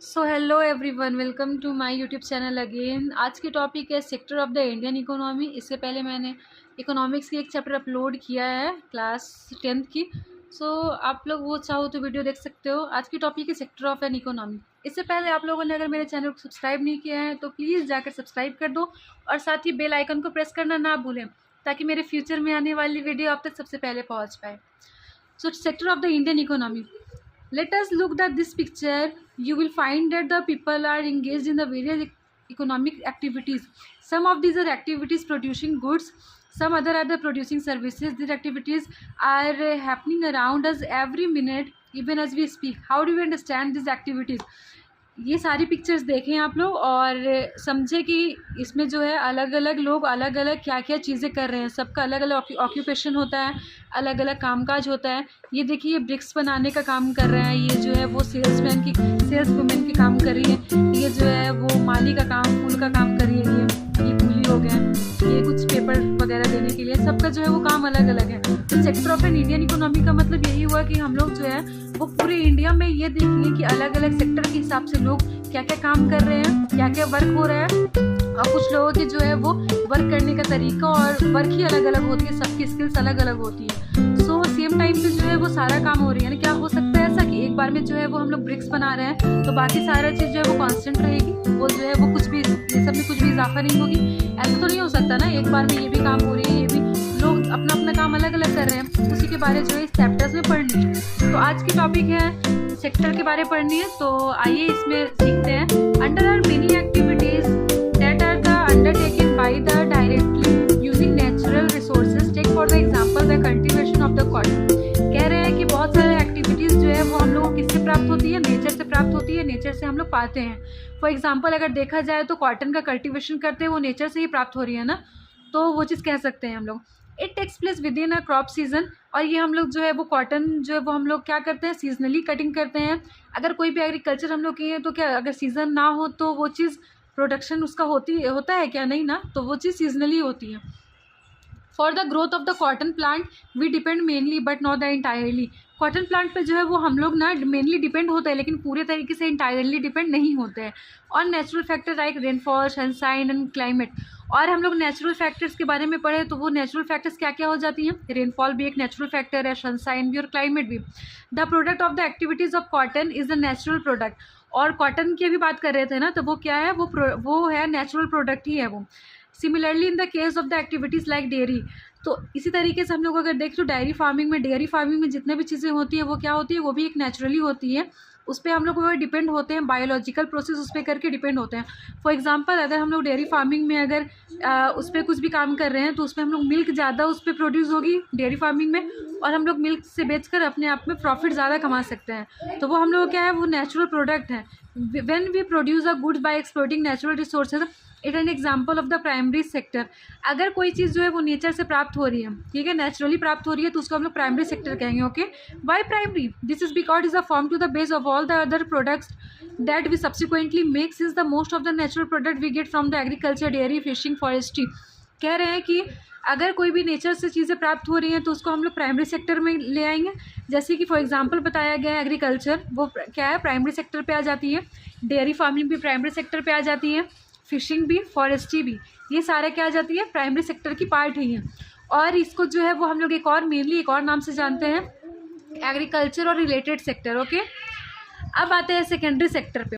So hello everyone, welcome to my YouTube channel again. आज की topic है sector of the Indian economy. इससे पहले मैंने इकोनॉमिक्स की एक चैप्टर अपलोड किया है क्लास 10th की। आप लोग वो चाहो तो वीडियो देख सकते हो। आज की टॉपिक है सेक्टर ऑफ एन इकोनॉमी। इससे पहले आप लोगों ने अगर मेरे चैनल को सब्सक्राइब नहीं किया है तो प्लीज़ जाकर सब्सक्राइब कर दो और साथ ही बेल आइकन को प्रेस करना ना भूलें ताकि मेरे फ्यूचर में आने वाली वीडियो आप तक सबसे पहले पहुँच पाए। So sector of the Indian economy, let us look at this picture. You will find that the people are engaged in the various economic activities. Some of these are activities producing goods, some other are the producing services. These activities are happening around us every minute even as we speak. How do we understand these activities? ये सारी pictures देखें आप लोग और समझे कि इसमें जो है अलग अलग लोग अलग अलग क्या क्या चीज़ें कर रहे हैं। सबका अलग अलग ऑक्यूपेशन होता है, अलग अलग कामकाज होता है। ये देखिए, ये ब्रिक्स बनाने का काम कर रहा है, ये जो है वो सेल्स वुमेन की काम कर रही है, ये जो है वो माली का काम, फूल का काम कर रही है, ये कूली हो गया, ये कुछ पेपर वगैरह देने के लिए। सबका जो है वो काम अलग अलग है। तो sector of an Indian economy का मतलब यही हुआ कि हम लोग जो है वो पूरे इंडिया में ये देखेंगे कि अलग अलग सेक्टर के हिसाब से लोग क्या क्या काम कर रहे हैं, क्या क्या वर्क हो रहा है। और कुछ लोगों की जो है वो वर्क करने का तरीका और वर्क ही अलग अलग होती है, सबकी स्किल्स अलग अलग होती है। सेम टाइम पे जो है वो सारा काम हो रही है। यानी क्या हो सकता है ऐसा कि एक बार में जो है वो हम लोग ब्रिक्स बना रहे हैं तो बाकी सारा चीज़ जो है वो कांस्टेंट रहेगी, वो जो है वो कुछ भी, ये सब में कुछ भी इजाफा नहीं होगी। ऐसा तो नहीं हो सकता ना, एक बार में ये भी काम हो रही है, ये भी लोग अपना अपना काम अलग अलग कर रहे हैं। उसी के बारे जो है इस चैप्टर्स में पढ़नी है। तो आज की टॉपिक है सेक्टर के बारे में पढ़नी है। तो आइए इसमें सीखते हैं। Under are many activities that are the undertaken by the directly using natural resources. Take for the example the cultivation of the cotton. कह रहे हैं कि बहुत सारे एक्टिविटीज़ जो है वो हम लोगों को किससे प्राप्त होती है? नेचर से प्राप्त होती है, नेचर से हम लोग पाते हैं। फॉर एग्जांपल अगर देखा जाए तो कॉटन का कल्टीवेशन करते हैं, वो नेचर से ही प्राप्त हो रही है ना, तो वो चीज़ कह सकते हैं हम लोग। It takes place within a crop season. और ये हम लोग जो है वो कॉटन जो है वो हम लोग क्या करते हैं, सीजनली कटिंग करते हैं। अगर कोई भी एग्रीकल्चर हम लोग किए तो क्या अगर सीज़न ना हो तो वो चीज़ प्रोडक्शन उसका होता है क्या? नहीं ना, तो वो चीज़ सीजनली होती है। For the growth of the cotton plant we depend mainly but not the entirely. Cotton plant पे जो है वो हम लोग ना मेनली डिपेंड होते हैं, लेकिन पूरे तरीके से इंटायरली डिपेंड नहीं होते हैं। और natural factor like rainfall, sunshine and climate. और हम लोग नेचुरल फैक्टर्स के बारे में पढ़े तो वो नेचुरल फैक्टर्स क्या क्या हो जाती हैं? रेनफॉल भी एक नेचुरल फैक्टर है, सनशाइन भी और क्लाइमेट भी। The product of the activities of cotton is the natural product. और कॉटन की भी बात कर रहे थे ना, तो वो क्या है? वो है नेचुरल प्रोडक्ट ही है वो। Similarly in the case of the activities like dairy. तो इसी तरीके से हम लोग अगर देखें तो डेयरी फार्मिंग में जितने भी चीज़ें होती हैं वो क्या होती है? वो भी एक नेचुरली होती है। उस पर हम लोग डिपेंड होते हैं, बायोलॉजिकल प्रोसेस उस पर करके डिपेंड होते हैं। फॉर एग्जांपल अगर हम लोग डेयरी फार्मिंग में अगर उस पर कुछ भी काम कर रहे हैं तो उसमें हम लोग मिल्क ज़्यादा उस पर प्रोड्यूस होगी डेयरी फार्मिंग में, और हम लोग मिल्क से बेचकर अपने आप में प्रॉफिट ज़्यादा कमा सकते हैं। तो वो हम लोग क्या है, वो नेचुरल प्रोडक्ट है। When we produce a goods by exploiting natural resources it an example of the primary sector. अगर कोई चीज़ जो है वो नेचर से प्राप्त हो रही है, ठीक है, नेचुरली प्राप्त हो रही है, तो उसको हम लोग प्राइमरी सेक्टर कहेंगे। Okay, why primary? This is because is a form to the base of all the other products that we subsequently makes is the most of the natural product we get from the agriculture, dairy, fishing, forestry. कह रहे हैं कि अगर कोई भी nature से चीज़ें प्राप्त हो रही हैं तो उसको हम लोग प्राइमरी सेक्टर में ले आएंगे। जैसे कि फॉर एग्जांपल बताया गया है एग्रीकल्चर, वो क्या है, प्राइमरी सेक्टर पे आ जाती है। डेयरी फार्मिंग भी प्राइमरी सेक्टर पे आ जाती है, फिशिंग भी, फॉरेस्ट्री भी, ये सारे क्या आ जाती है? प्राइमरी सेक्टर की पार्ट ही है। और इसको जो है वो हम लोग एक और नाम से जानते हैं, एग्रीकल्चर और रिलेटेड सेक्टर। ओके, अब आते हैं सेकेंडरी सेक्टर पे।